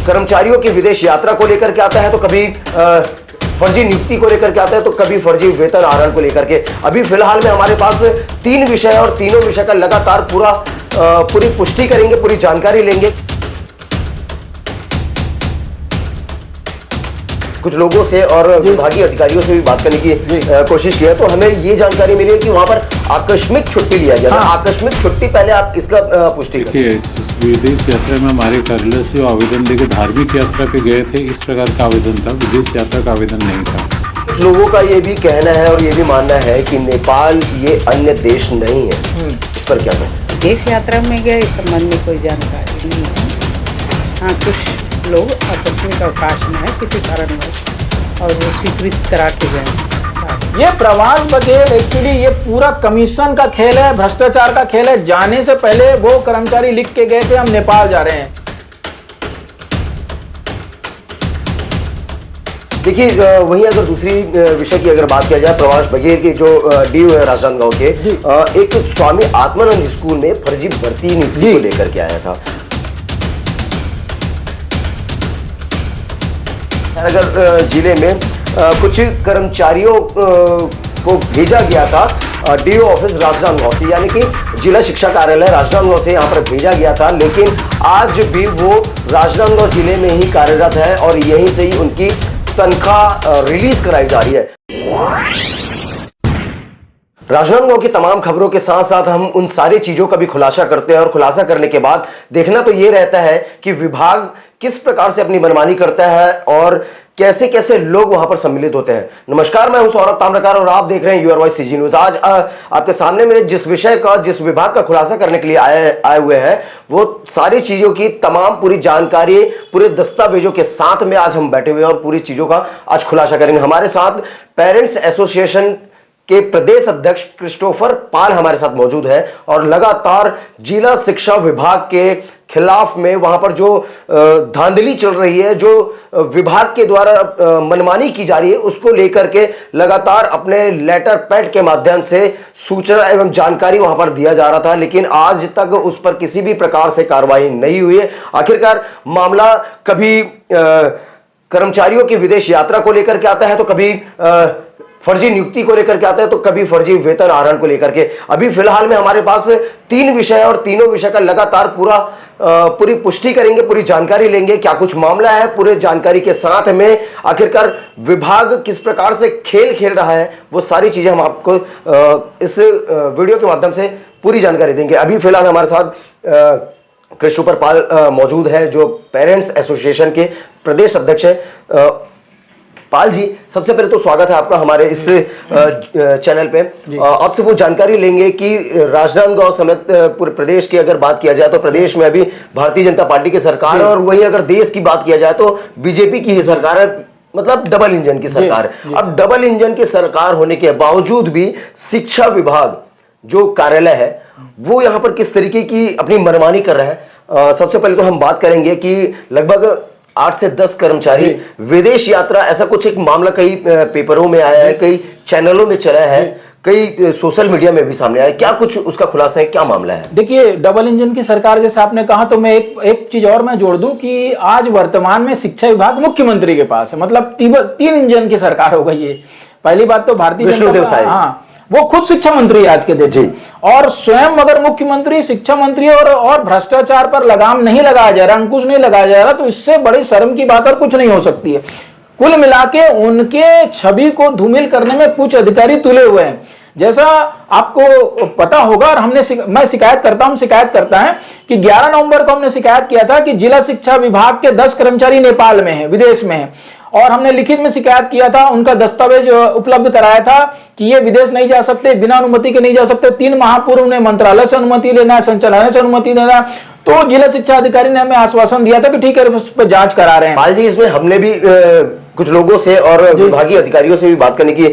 कर्मचारियों की विदेश यात्रा को लेकर के आता है, तो कभी फर्जी नियुक्ति को लेकर के आता है, तो कभी फर्जी वेतन आहरण को लेकर के। अभी फिलहाल में हमारे पास 3 विषय और तीनों विषय का लगातार पूरी पुष्टि करेंगे, पूरी जानकारी लेंगे। कुछ लोगों से और विभागीय अधिकारियों से भी बात करने की कोशिश की है, तो हमें ये जानकारी मिली है कि वहां पर आकस्मिक छुट्टी लिया गया था। आकस्मिक छुट्टी, पहले आप इसका पुष्टि करिए। विदेश यात्रा में हमारे कार्यालय से आवेदन लेके धार्मिक यात्रा पे गए थे, इस प्रकार का आवेदन था, विदेश यात्रा का आवेदन नहीं था। कुछ लोगों का ये भी कहना है और ये भी मानना है कि नेपाल ये अन्य देश नहीं है, इस पर क्या कहें? विदेश यात्रा में गए इस संबंध में कोई जानकारी नहीं है। हाँ, कुछ लोग आकस्मिक अवकाश में है किसी कारणवश और वो स्वीकृत करा के गए। ये प्रवास बघेल एक्चुअली ये पूरा कमीशन का खेल है, भ्रष्टाचार का खेल है। जाने से पहले वो कर्मचारी लिख के गए थे हम नेपाल जा रहे हैं। देखिए, वहीं अगर दूसरी विषय की अगर बात किया जाए, प्रवास बघेल के जो डीओ है राजनांदगांव के, एक स्वामी आत्मानंद स्कूल में फर्जी भर्ती नीति को लेकर के आया था। नगर जिले में कुछ कर्मचारियों को भेजा गया था डीओ ऑफिस राजनांदगांव से, यानी कि जिला शिक्षा कार्यालय राजनांदगांव से यहाँ पर भेजा गया था, लेकिन आज भी वो राजनांदगांव जिले में ही कार्यरत है और यहीं से ही उनकी तनख्वाह रिलीज कराई जा रही है। राजनांदगांव की तमाम खबरों के साथ साथ हम उन सारी चीजों का भी खुलासा करते हैं और खुलासा करने के बाद देखना तो ये रहता है कि विभाग किस प्रकार से अपनी मनमानी करता है और कैसे कैसे लोग वहां पर सम्मिलित होते हैं। नमस्कार, मैं हूं सौरभ ताम्रकार और आप देख रहे हैं यूर वॉइस सीजी न्यूज। आज आपके सामने में जिस विषय का, जिस विभाग का खुलासा करने के लिए आए हुए हैं, वो सारी चीजों की तमाम पूरी जानकारी पूरे दस्तावेजों के साथ में आज हम बैठे हुए हैं और पूरी चीजों का आज खुलासा करेंगे। हमारे साथ पेरेंट्स एसोसिएशन के प्रदेश अध्यक्ष क्रिस्टोफर पाल हमारे साथ मौजूद है और लगातार जिला शिक्षा विभाग के खिलाफ में वहां पर जो धांधली चल रही है, जो विभाग के द्वारा मनमानी की जा रही है, उसको लेकर के लगातार अपने लेटर पैड के माध्यम से सूचना एवं जानकारी वहां पर दिया जा रहा था, लेकिन आज तक उस पर किसी भी प्रकार से कार्रवाई नहीं हुई है। आखिरकार मामला कभी कर्मचारियों की विदेश यात्रा को लेकर के आता है, तो कभी फर्जी नियुक्ति को लेकर के आता है, तो कभी फर्जी वेतन आहरण को लेकर के। अभी फिलहाल में हमारे पास 3 विषय और तीनों विषय का लगातार पूरी पुष्टि करेंगे, पूरी जानकारी लेंगे, क्या कुछ मामला है, पूरे जानकारी के साथ में आखिरकार विभाग किस प्रकार से खेल रहा है, वो सारी चीजें हम आपको इस वीडियो के माध्यम से पूरी जानकारी देंगे। अभी फिलहाल हमारे साथ क्रिस्टोफर पाल मौजूद है, जो पेरेंट्स एसोसिएशन के प्रदेश अध्यक्ष है। पाल जी, सबसे पहले तो स्वागत है आपका हमारे इस चैनल पे। आपसे वो जानकारी लेंगे कि राजनांदगांव समेत पूरे प्रदेश की अगर बात किया जाए, तो प्रदेश में अभी भारतीय जनता पार्टी की सरकार है और वहीं अगर देश की बात किया जाए तो बीजेपी की ही सरकार है, मतलब डबल इंजन की सरकार है। अब डबल इंजन की सरकार होने के बावजूद भी शिक्षा विभाग जो कार्यालय है वो यहाँ पर किस तरीके की अपनी मनमानी कर रहा है। सबसे पहले तो हम बात करेंगे कि लगभग 8 से 10 कर्मचारी विदेश यात्रा, ऐसा कुछ एक मामला कई पेपरों में आया है, कई चैनलों में चला है, कई सोशल मीडिया में भी सामने आया है। क्या कुछ उसका खुलासा है, क्या मामला है? देखिए, डबल इंजन की सरकार जैसे आपने कहा, तो मैं एक चीज और मैं जोड़ दूं कि आज वर्तमान में शिक्षा विभाग मुख्यमंत्री के पास है, मतलब 3 इंजन की सरकार हो गई है। पहली बात तो भारतीय जनता, वो खुद शिक्षा मंत्री है आज के दिन, और स्वयं अगर मुख्यमंत्री शिक्षा मंत्री और भ्रष्टाचार पर लगाम नहीं लगाया जा रहा, अंकुश नहीं लगाया जा रहा, तो इससे बड़ी शर्म की बात और कुछ नहीं हो सकती है। कुल मिलाके उनके छवि को धूमिल करने में कुछ अधिकारी तुले हुए हैं। जैसा आपको पता होगा, और मैं शिकायत करता है कि 11 नवंबर को हमने शिकायत किया था कि जिला शिक्षा विभाग के 10 कर्मचारी नेपाल में है, विदेश में है, और हमने लिखित में शिकायत किया था, उनका दस्तावेज उपलब्ध कराया था कि ये विदेश नहीं जा सकते, बिना अनुमति के नहीं जा सकते। 3 माह पूर्व ने मंत्रालय से अनुमति लेना है, संचालनालय से अनुमति लेना है, तो जिला शिक्षा अधिकारी ने हमें आश्वासन दिया था कि ठीक है, उस पर जांच करा रहे हैं। पाल जी, इसमें हमने भी कुछ लोगों से और विभागीय अधिकारियों से भी बात करने की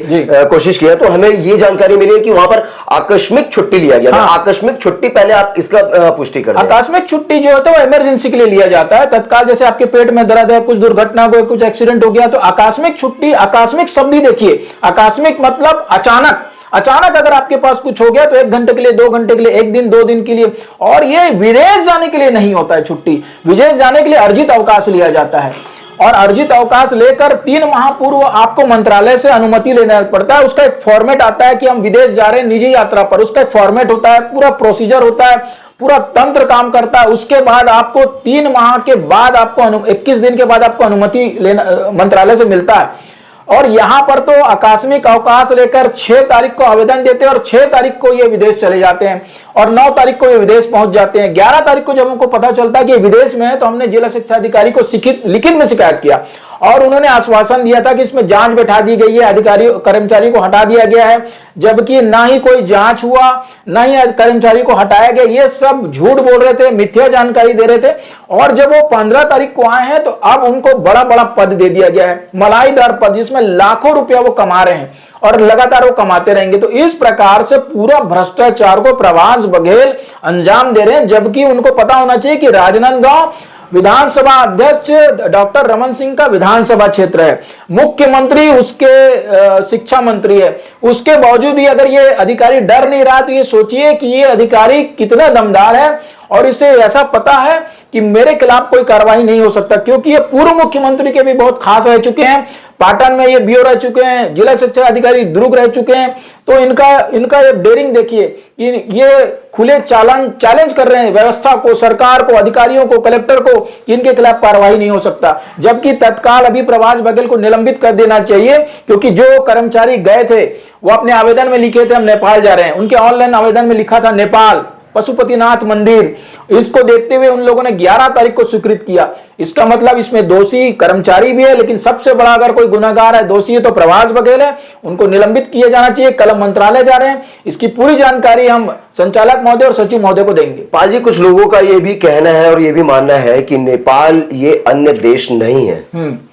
कोशिश की है, तो हमें ये जानकारी मिली है कि वहां पर आकस्मिक छुट्टी लिया गया था। आकस्मिक छुट्टी, पहले आप इसका पुष्टि करें। आकस्मिक छुट्टी जो होता है वो इमरजेंसी के लिए लिया जाता है, तत्काल, जैसे आपके पेट में दर्द है, कुछ दुर्घटना हो गई, कुछ एक्सीडेंट हो गया, तो आकस्मिक छुट्टी, आकस्मिक शब्द ही देखिए, आकस्मिक मतलब अचानक। अचानक अगर आपके पास कुछ हो गया तो 1 घंटे के लिए, 2 घंटे के लिए, 1 दिन 2 दिन के लिए, और ये विदेश जाने के लिए नहीं होता है छुट्टी, विदेश जाने के लिए अर्जित अवकाश लिया जाता है। और अर्जित अवकाश लेकर 3 माह पूर्व आपको मंत्रालय से अनुमति लेना पड़ता है। उसका एक फॉर्मेट आता है कि हम विदेश जा रहे हैं निजी यात्रा पर, उसका एक फॉर्मेट होता है, पूरा प्रोसीजर होता है, पूरा तंत्र काम करता है। उसके बाद आपको 3 माह के बाद आपको 21 दिन के बाद आपको अनुमति लेना मंत्रालय से मिलता है। और यहां पर तो आकस्मिक अवकाश लेकर 6 तारीख को आवेदन देते हैं और 6 तारीख को ये विदेश चले जाते हैं और 9 तारीख को ये विदेश पहुंच जाते हैं। 11 तारीख को जब हमको पता चलता है कि विदेश में है तो हमने जिला शिक्षा अधिकारी को लिखित में शिकायत किया और उन्होंने आश्वासन दिया था कि इसमें जांच बैठा दी गई है, अधिकारी कर्मचारी को हटा दिया गया है, जबकि ना ही कोई जांच हुआ, ना ही कर्मचारी को हटाया गया। ये सब झूठ बोल रहे थे, मिथ्या जानकारी दे रहे थे। और जब वो 15 तारीख को आए हैं तो अब उनको बड़ा बड़ा पद दे दिया गया है, मलाईदार पद, जिसमें लाखों रुपया वो कमा रहे हैं और लगातार वो कमाते रहेंगे। तो इस प्रकार से पूरा भ्रष्टाचार को प्रभास बघेल अंजाम दे रहे हैं, जबकि उनको पता होना चाहिए कि राजनांदगांव विधानसभा अध्यक्ष डॉक्टर रमन सिंह का विधानसभा क्षेत्र है, मुख्यमंत्री उसके शिक्षा मंत्री है, उसके बावजूद भी अगर ये अधिकारी डर नहीं रहा तो ये सोचिए कि ये अधिकारी कितना दमदार है और इसे ऐसा पता है कि मेरे खिलाफ कोई कार्रवाई नहीं हो सकता, क्योंकि ये पूर्व मुख्यमंत्री के भी बहुत खास रह चुके हैं। पाटन में ये बीओ रह चुके हैं, जिला शिक्षा अधिकारी दुर्ग रह चुके हैं। तो इनका ये डेयरिंग देखिए कि ये खुले चैलेंज कर रहे हैं व्यवस्था को, सरकार को, अधिकारियों को, कलेक्टर को कि इनके खिलाफ कार्रवाई नहीं हो सकता, जबकि तत्काल अभी प्रभास बघेल को निलंबित कर देना चाहिए। क्योंकि जो कर्मचारी गए थे वो अपने आवेदन में लिखे थे हम नेपाल जा रहे हैं, उनके ऑनलाइन आवेदन में लिखा था नेपाल पशुपतिनाथ मंदिर। इसको देखते हुए उन लोगों ने 11 तारीख को स्वीकृत किया। इसका मतलब इसमें दोषी कर्मचारी भी है, लेकिन सबसे बड़ा अगर कोई गुनाहगार है, दोषी है तो प्रभास बघेल है, उनको निलंबित किया जाना चाहिए। कल हम मंत्रालय जा रहे हैं, इसकी पूरी जानकारी हम संचालक महोदय और सचिव महोदय को देंगे। पाल जी, कुछ लोगों का ये भी कहना है और ये भी मानना है कि नेपाल ये अन्य देश नहीं है,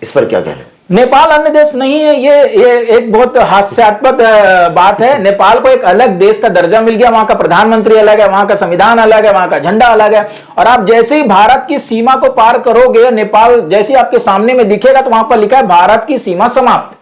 इस पर क्या कहना है? नेपाल अन्य देश नहीं है, ये एक बहुत हास्यास्पद बात है। नेपाल को एक अलग देश का दर्जा मिल गया, वहां का प्रधानमंत्री अलग है, वहां का संविधान अलग है, वहां का झंडा अलग है। और आप जैसे ही भारत की सीमा को पार करोगे, नेपाल जैसे ही आपके सामने में दिखेगा तो वहां पर लिखा है भारत की सीमा समाप्त,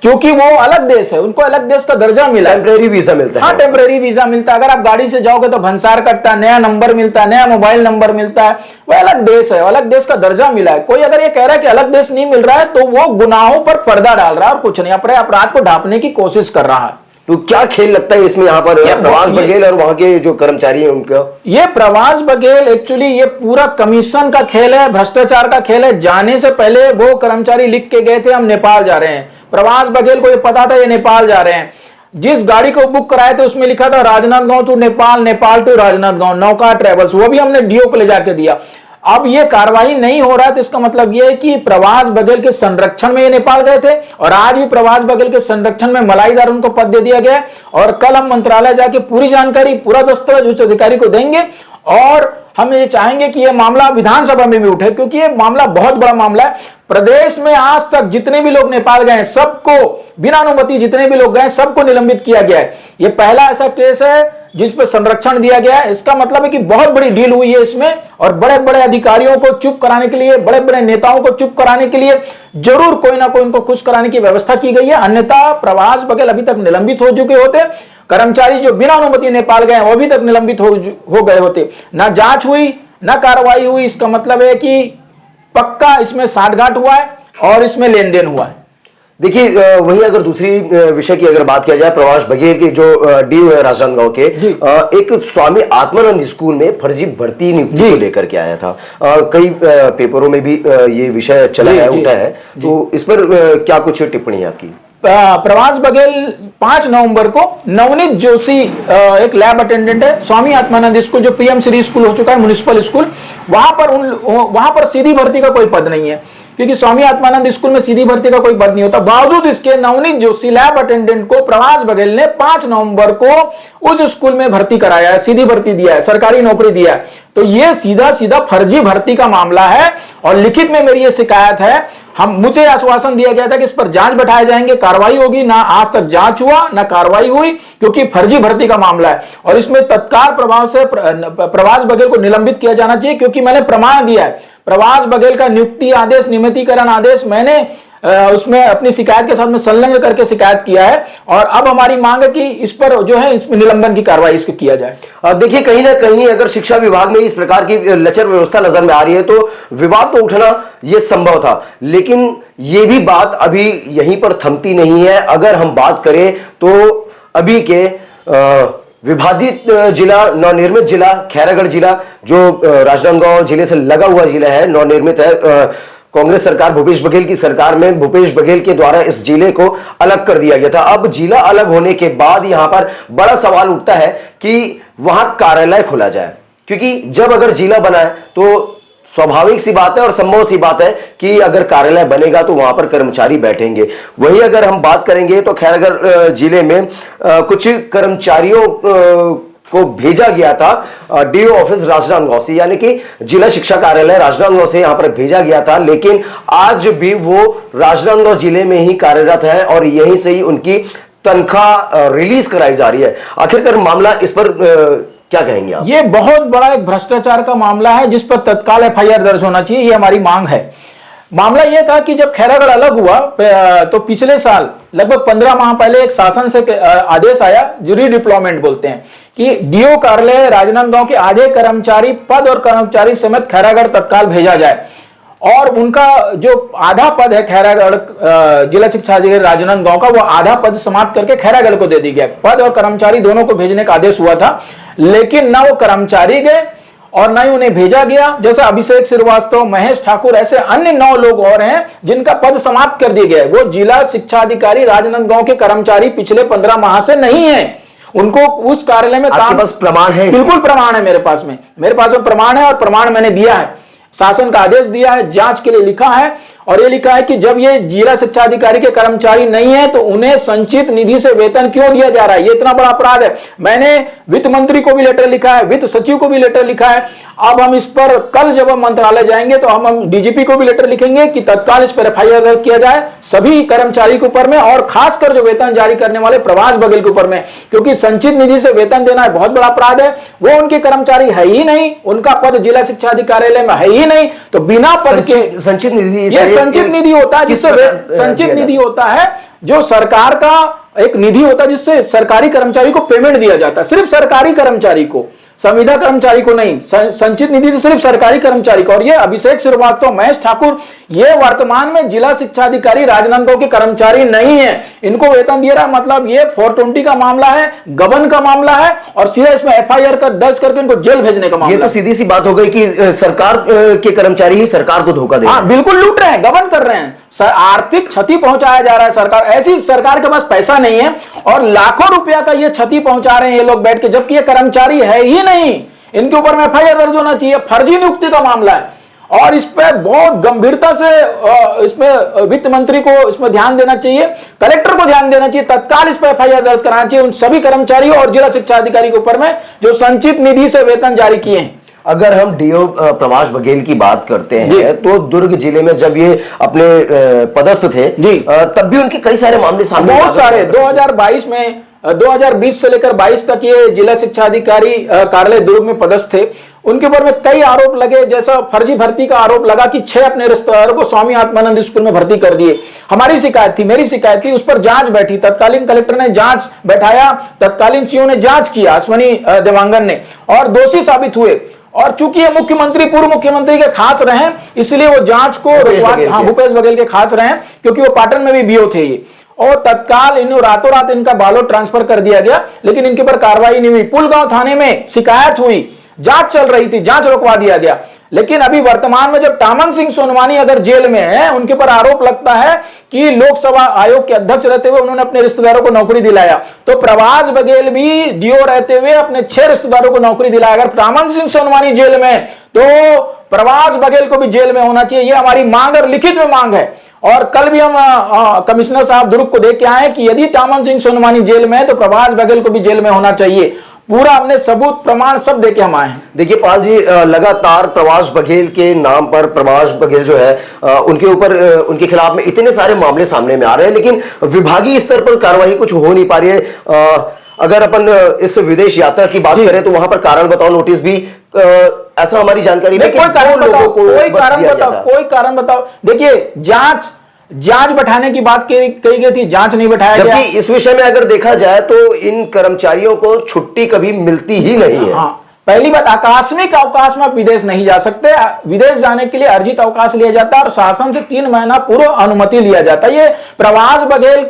क्योंकि वो अलग देश है, उनको अलग देश का दर्जा मिला है। टेम्परेरी वीजा मिलता है। हाँ, टेम्परेरी वीजा मिलता है। अगर आप गाड़ी से जाओगे तो भंसार कटता है, नया नंबर मिलता है, नया मोबाइल नंबर मिलता है। वो अलग देश है, अलग देश का दर्जा मिला है। कोई अगर ये कह रहा है कि अलग देश नहीं मिल रहा है तो वो गुनाहों पर पर्दा डाल रहा है और कुछ नहीं, अपने अपराध को ढांपने की कोशिश कर रहा है। तो क्या खेल लगता है इसमें यहाँ पर प्रभास बघेल और वहां के जो कर्मचारी हैं उनका? ये प्रभास बघेल एक्चुअली ये पूरा कमीशन का खेल है, भ्रष्टाचार का खेल है। जाने से पहले वो कर्मचारी लिख के गए थे हम नेपाल जा रहे हैं। प्रभास बघेल को ये पता था ये नेपाल जा रहे हैं। जिस गाड़ी को बुक कराए थे उसमें लिखा था राजनांदगांव टू नेपाल, नेपाल टू राजनांदगांव, नौका ट्रेवल्स, वो भी हमने डीओ को ले जाके दिया। अब ये कार्रवाई नहीं हो रहा है तो इसका मतलब ये है कि प्रभास बघेल के संरक्षण में ये नेपाल गए थे और आज भी प्रभास बघेल के संरक्षण में मलाईदार उनको पद दे दिया गया। और कल हम मंत्रालय जाके पूरी जानकारी, पूरा दस्तावेज उच्च अधिकारी को देंगे और हम ये चाहेंगे कि ये मामला विधानसभा में भी उठे, क्योंकि ये मामला बहुत बड़ा मामला है। प्रदेश में आज तक जितने भी लोग नेपाल गए सबको बिना अनुमति, जितने भी लोग गए सबको निलंबित किया गया है। ये पहला ऐसा केस है जिस पर संरक्षण दिया गया है। इसका मतलब है कि बहुत बड़ी डील हुई है इसमें और बड़े बड़े अधिकारियों को चुप कराने के लिए, बड़े बड़े नेताओं को चुप कराने के लिए जरूर कोई ना कोई उनको खुश कराने की व्यवस्था की गई है। अन्यथा प्रभास बघेल अभी तक निलंबित हो चुके होते। कर्मचारी जो बिना अनुमति नेपाल गए वो अभी तक निलंबित हो गए होते। ना जांच हुई, ना कार्रवाई हुई। इसका मतलब है कि पक्का इसमें साठगांठ हुआ है और इसमें लेन देन हुआ है। देखिए, वहीं अगर दूसरी विषय की अगर बात किया जाए, प्रभास बघेल के जो डीओ है राजनांदगांव के, एक स्वामी आत्मानंद स्कूल में फर्जी भर्ती नियुक्ति को लेकर के आया था। कई पेपरों में भी ये विषय चला है, उठा है, तो इस पर क्या कुछ टिप्पणी है आपकी? प्रभास बघेल 5 नवंबर को नवनीत जोशी एक लैब अटेंडेंट है, स्वामी आत्मानंद स्कूल जो पीएम श्री स्कूल हो चुका है, म्युनिसिपल स्कूल, वहां पर सीधी भर्ती का कोई पद नहीं है, क्योंकि स्वामी आत्मानंद स्कूल में सीधी भर्ती का कोई पद नहीं होता। बावजूद इसके नवनीत जोशी लैब अटेंडेंट को प्रभास बघेल ने 5 नवंबर को उस स्कूल में भर्ती कराया है, सीधी भर्ती दिया है, सरकारी नौकरी दिया है। तो ये सीधा सीधा फर्जी भर्ती का मामला है और लिखित में मेरी ये शिकायत है। मुझे आश्वासन दिया गया था कि इस पर जांच बैठाए जाएंगे, कार्रवाई होगी। ना आज तक जांच हुआ, ना कार्रवाई हुई, क्योंकि फर्जी भर्ती का मामला है और इसमें तत्काल प्रभाव से प्रभास बघेल को निलंबित किया जाना चाहिए, क्योंकि मैंने प्रमाण दिया है। प्रभास बघेल का नियुक्ति आदेश, नियमितीकरण आदेश मैंने उसमें अपनी शिकायत के साथ में संलग्न करके शिकायत किया है, और अब हमारी मांग है कि इस पर जो है इसमें निलंबन की कार्रवाई इसको किया जाए। देखिए, कहीं ना कहीं अगर शिक्षा विभाग में इस प्रकार की लचर व्यवस्था नजर में आ रही है तो विवाद तो उठना यह संभव था, लेकिन ये भी बात अभी यहीं पर थमती नहीं है। अगर हम बात करें तो अभी के विभाजित जिला, नवनिर्मित जिला खैरागढ़ जिला, जो राजनांदगांव जिले से लगा हुआ जिला है, नवनिर्मित है, कांग्रेस सरकार, भूपेश बघेल की सरकार में भूपेश बघेल के द्वारा इस जिले को अलग कर दिया गया था। अब जिला अलग होने के बाद यहां पर बड़ा सवाल उठता है कि वहां कार्यालय खोला जाए, क्योंकि जब अगर जिला बना है तो स्वाभाविक सी बात है और संभव सी बात है कि अगर कार्यालय बनेगा तो वहां पर कर्मचारी बैठेंगे। वही अगर हम बात करेंगे तो खैरागढ़ जिले में कुछ कर्मचारियों को भेजा गया था डीओ ऑफिस राजनांदगांव से, यानी कि जिला शिक्षा कार्यालय राजनांदगांव से यहां पर भेजा गया था, लेकिन आज भी वो राजनांदगांव जिले में ही कार्यरत है और यहीं से ही उनकी तनख्वाह रिलीज कराई जा रही है। आखिरकार मामला इस पर क्या कहेंगे आप? ये बहुत बड़ा एक भ्रष्टाचार का मामला है जिस पर तत्काल एफआईआर दर्ज होना चाहिए, ये हमारी मांग है। मामला यह था कि जब खैरागढ़ अलग हुआ तो पिछले साल लगभग 15 माह पहले एक शासन से आदेश आया, जो रीडिप्लॉयमेंट बोलते हैं, कि डीओ कार्यालय राजनांदगांव के आधे कर्मचारी पद और कर्मचारी समेत खैरागढ़ तत्काल भेजा जाए, और उनका जो आधा पद है खैरागढ़ जिला शिक्षा अधिकारी राजनांदगांव का, वो आधा पद समाप्त करके खैरागढ़ को दे दी गया। पद और कर्मचारी दोनों को भेजने का आदेश हुआ था, लेकिन ना वो कर्मचारी गए और ना ही उन्हें भेजा गया। जैसे अभिषेक श्रीवास्तव, महेश ठाकुर, ऐसे अन्य 9 लोग और हैं जिनका पद समाप्त कर दिए गए। वो जिला शिक्षा अधिकारी राजनांदगांव के कर्मचारी पिछले 15 माह से नहीं है, उनको उस कार्यालय में काम, बस प्रमाण है? बिल्कुल प्रमाण है मेरे पास में प्रमाण है, और प्रमाण मैंने दिया है, शासन का आदेश दिया है, जांच के लिए लिखा है, और ये लिखा है कि जब ये जिला शिक्षा अधिकारी के कर्मचारी नहीं है तो उन्हें संचित निधि से वेतन क्यों दिया जा रहा है। ये इतना बड़ा अपराध है। मैंने वित्त मंत्री को भी लेटर लिखा है, वित्त सचिव को भी लेटर लिखा है। अब हम इस पर कल जब हम मंत्रालय जाएंगे तो हम डीजीपी को भी लेटर लिखेंगे कि तत्काल इस पर एफआईआर दर्ज किया जाए सभी कर्मचारी के ऊपर में, और खासकर जो वेतन जारी करने वाले प्रभाष बघेल के ऊपर में, क्योंकि संचित निधि से वेतन देना बहुत बड़ा अपराध है। वो उनके कर्मचारी है ही नहीं, उनका पद जिला शिक्षा अधिकारी में है ही नहीं, तो बिना पद के संचित निधि, संचित निधि होता है जिससे संचित निधि होता है, जो सरकार का एक निधि होता है जिससे सरकारी कर्मचारी को पेमेंट दिया जाता है, सिर्फ सरकारी कर्मचारी को, संविदा कर्मचारी को नहीं। संचित निधि से सिर्फ सरकारी कर्मचारी को। और ये अभिषेक श्रीवास्तव, महेश ठाकुर, ये वर्तमान में जिला शिक्षा अधिकारी राजनांदगांव के कर्मचारी नहीं है, इनको वेतन दिया रहा। मतलब ये 420 का मामला है, गबन का मामला है, और सीधा इसमें एफआईआर का दर्ज करके इनको जेल भेजने का मामला। ये तो सीधी सी बात हो गई कि सरकार के कर्मचारी ही सरकार को धोखा दे रहे हैं। बिल्कुल लूट रहे हैं, गबन कर रहे हैं, आर्थिक क्षति पहुंचाया जा रहा है। सरकार, ऐसी सरकार के पास पैसा नहीं है और लाखों रुपया का ये क्षति पहुंचा रहे हैं ये लोग बैठ के, जबकि ये कर्मचारी है ही नहीं। इनके ऊपर में एफआईआर दर्ज होना चाहिए। फर्जी नियुक्ति का मामला है और इस पर बहुत गंभीरता से इसमें वित्त मंत्री को इसमें ध्यान देना चाहिए, कलेक्टर को ध्यान देना चाहिए, तत्काल इस पर एफआईआर दर्ज कराना चाहिए उन सभी कर्मचारियों और जिला शिक्षा अधिकारी के ऊपर में जो संचित निधि से वेतन जारी किए हैं। अगर हम डीओ प्रभाष बघेल की बात करते हैं तो दुर्ग जिले में जब ये अपने पदस्थ थे तब भी उनके कई सारे मामले सामने, बहुत सारे 2022 में 2020 से लेकर 22 तक ये जिला शिक्षा अधिकारी कार्यालय दुर्ग में पदस्थ थे। उनके ऊपर में कई आरोप लगे, जैसा फर्जी भर्ती का आरोप लगा कि 6 अपने रिश्तेदारों को स्वामी आत्मानंद स्कूल में भर्ती कर दिए। हमारी शिकायत थी, मेरी शिकायत थी, उस पर जांच बैठी, तत्कालीन कलेक्टर ने जांच बैठाया, तत्कालीन सीओ ने जांच किया, अश्वनी देवांगन ने, और दोषी साबित हुए। और चूंकि ये मुख्यमंत्री, पूर्व मुख्यमंत्री के खास रहे, इसलिए वो जांच को भूपेश बघेल के खास रहे, क्योंकि वो पाटन में भी बीओ थे ये, और तत्काल इन्हें रातों रात इनका बालोट ट्रांसफर कर दिया गया, लेकिन इनके पर कार्रवाई नहीं हुई। पुलगांव थाने में शिकायत हुई, जांच चल रही थी, जांच रुकवा दिया गया। लेकिन अभी वर्तमान में जब टामन सिंह सोनवानी अगर जेल में है, उनके पर आरोप लगता है कि लोकसभा आयोग के अध्यक्ष रहते हुए उन्होंने अपने रिश्तेदारों को नौकरी दिलाया, तो प्रभाष बघेल भी डीओ रहते हुए अपने 6 रिश्तेदारों को नौकरी दिलाया। अगर टामन सिंह सोनवानी जेल में तो प्रभाष बघेल को भी जेल में होना चाहिए। यह हमारी मांग और लिखित में मांग है। और कल भी हम कमिश्नर साहब दुर्ग को देख के आए कि यदि टामन सिंह सोनवानी जेल में है तो प्रभाष बघेल को भी जेल में होना चाहिए। पूरा हमने सबूत प्रमाण सब देके हम आए हैं। देखिए पाल जी, लगातार प्रभाष बघेल के नाम पर, प्रभाष बघेल जो है उनके ऊपर, उनके खिलाफ में इतने सारे मामले सामने में आ रहे हैं, लेकिन विभागीय स्तर पर कार्रवाई कुछ हो नहीं पा रही है। अगर अपन इस विदेश यात्रा की बात करें तो वहां पर कारण बताओ नोटिस भी, ऐसा हमारी जानकारी में कोई कारण बताओ, कोई कारण बताओ। देखिए, जांच जांच बैठाने की बात कही गई थी, जांच नहीं बैठाया गया। जबकि इस विषय में अगर देखा जाए तो इन कर्मचारियों को छुट्टी कभी मिलती ही नहीं है। हाँ, पहली बात, आकस्मिक अवकाश में आप विदेश नहीं जा सकते। विदेश जाने के लिए अर्जित अवकाश लिया जाता है और शासन से 3 महीना पूर्व अनुमति लिया जाता है। ये प्रवास बघेल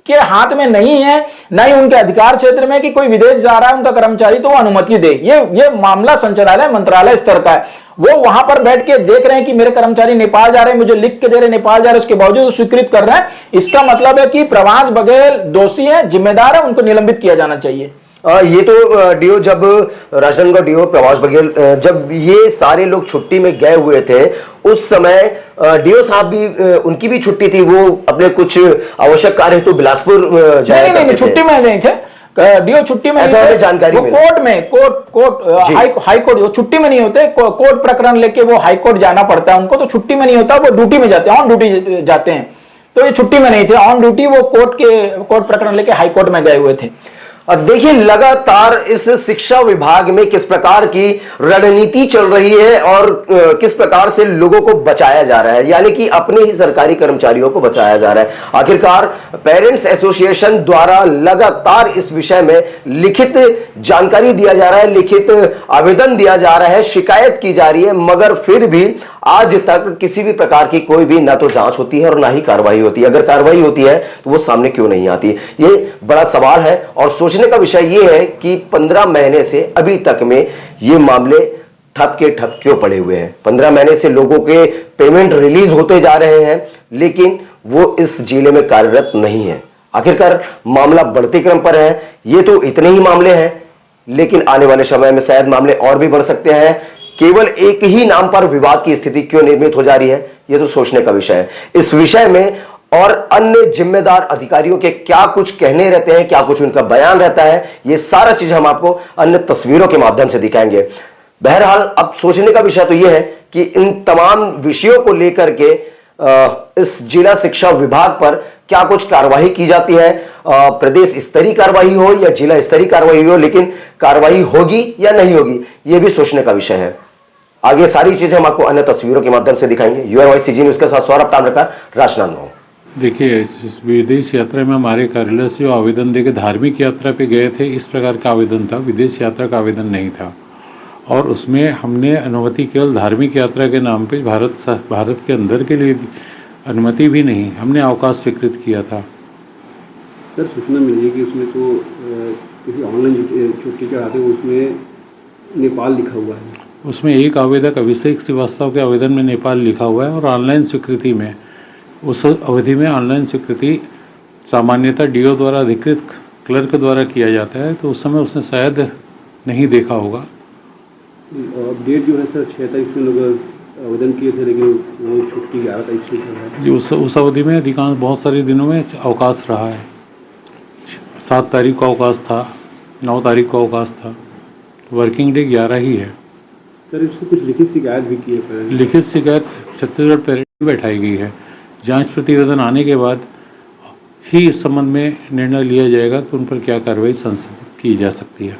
के हाथ में नहीं है, न ही उनके अधिकार क्षेत्र में कि कोई विदेश जा रहा है उनका कर्मचारी तो वो अनुमति दे। ये मामला संचालय मंत्रालय स्तर का है। वो वहां पर बैठ के देख रहे हैं कि मेरे कर्मचारी नेपाल जा रहे हैं, मुझे लिख के दे रहे नेपाल जा रहे हैं, उसके बावजूद स्वीकृत कर रहे हैं। इसका मतलब है कि प्रवास बघेल दोषी है, जिम्मेदार है, उनको निलंबित किया जाना चाहिए। ये तो डीओ, जब राजनांदगांव डीओ प्रभाष बघेल जब ये सारे लोग छुट्टी में गए हुए थे उस समय डीओ साहब भी, उनकी भी छुट्टी थी, वो अपने कुछ आवश्यक कार्य हेतु बिलासपुर जाया नहीं, छुट्टी में नहीं थे डीओ, छुट्टी में ऐसा जानकारी वो कोर्ट हाई कोर्ट, वो छुट्टी में नहीं होते, कोर्ट प्रकरण लेके वो हाई कोर्ट जाना पड़ता है उनको, तो छुट्टी में नहीं होता, वो ड्यूटी में जाते हैं, ऑन ड्यूटी जाते हैं। तो ये छुट्टी में नहीं थे, ऑन ड्यूटी वो कोर्ट प्रकरण लेके हाई कोर्ट में गए हुए थे। और देखिए लगातार इस शिक्षा विभाग में किस प्रकार की रणनीति चल रही है और किस प्रकार से लोगों को बचाया जा रहा है, यानी कि अपने ही सरकारी कर्मचारियों को बचाया जा रहा है। आखिरकार पेरेंट्स एसोसिएशन द्वारा लगातार इस विषय में लिखित जानकारी दिया जा रहा है, लिखित आवेदन दिया जा रहा है, शिकायत की जा रही है, मगर फिर भी आज तक किसी भी प्रकार की कोई भी ना तो जांच होती है और ना ही कार्रवाई होती है। अगर कार्रवाई होती है तो वो सामने क्यों नहीं आती, ये बड़ा सवाल है। और सोचने का विषय ये है कि 15 महीने से अभी तक में ये मामले ठप के ठप क्यों पड़े हुए हैं। 15 महीने से लोगों के पेमेंट रिलीज होते जा रहे हैं लेकिन वो इस जिले में कार्यरत नहीं है। आखिरकार मामला बढ़ते क्रम पर है। ये तो इतने ही मामले हैं लेकिन आने वाले समय में शायद मामले और भी बढ़ सकते हैं। केवल एक ही नाम पर विवाद की स्थिति क्यों निर्मित हो जा रही है, यह तो सोचने का विषय है। इस विषय में और अन्य जिम्मेदार अधिकारियों के क्या कुछ कहने रहते हैं, क्या कुछ उनका बयान रहता है, यह सारा चीज हम आपको अन्य तस्वीरों के माध्यम से दिखाएंगे। बहरहाल अब सोचने का विषय तो यह है कि इन तमाम विषयों को लेकर के इस जिला शिक्षा विभाग पर क्या कुछ कार्रवाई की जाती है, प्रदेश स्तरीय कार्रवाई हो या जिला स्तरीय कार्रवाई हो, लेकिन कार्रवाई होगी या नहीं होगी यह भी सोचने का विषय है। आगे सारी चीजें हम आपको अन्य तस्वीरों के माध्यम से दिखाएंगे। यूआरवाई सीजी न्यूज के साथ सौरभ ताम्रकार, राजनांदगांव। देखिए, विदेश यात्रा में हमारे कार्यालय से वो आवेदन देके धार्मिक यात्रा पे गए थे, इस प्रकार का आवेदन था, विदेश यात्रा का आवेदन नहीं था। और उसमें हमने अनुमति केवल धार्मिक यात्रा के नाम पे भारत के अंदर के लिए अनुमति भी नहीं, हमने अवकाश स्वीकृत किया था। सर, सूचना मिली कि उसमें तो किसी ऑनलाइन छुट्टी चढ़ाते हुए उसमें नेपाल लिखा हुआ है। उसमें एक आवेदक अभिषेक श्रीवास्तव के आवेदन में नेपाल लिखा हुआ है और ऑनलाइन स्वीकृति में, उस अवधि में ऑनलाइन स्वीकृति सामान्यतः डीओ द्वारा अधिकृत क्लर्क द्वारा किया जाता है, तो उस समय उसने शायद नहीं देखा होगा। डेट जो है सर 6 तारीख में लोग आवेदन किए थे लेकिन वो छुट्टी 11 तारीख से है जी। उस अवधि में अधिकांश बहुत सारे दिनों में अवकाश रहा है। 7 तारीख को अवकाश था, 9 तारीख को अवकाश था, वर्किंग डे 11 ही है। सर, इससे कुछ लिखित शिकायत भी की है? लिखित शिकायत छत्तीसगढ़ पेरेंट में बैठाई गई है। जांच प्रतिवेदन आने के बाद ही इस संबंध में निर्णय लिया जाएगा कि उन पर क्या कार्रवाई संशोधित की जा सकती है।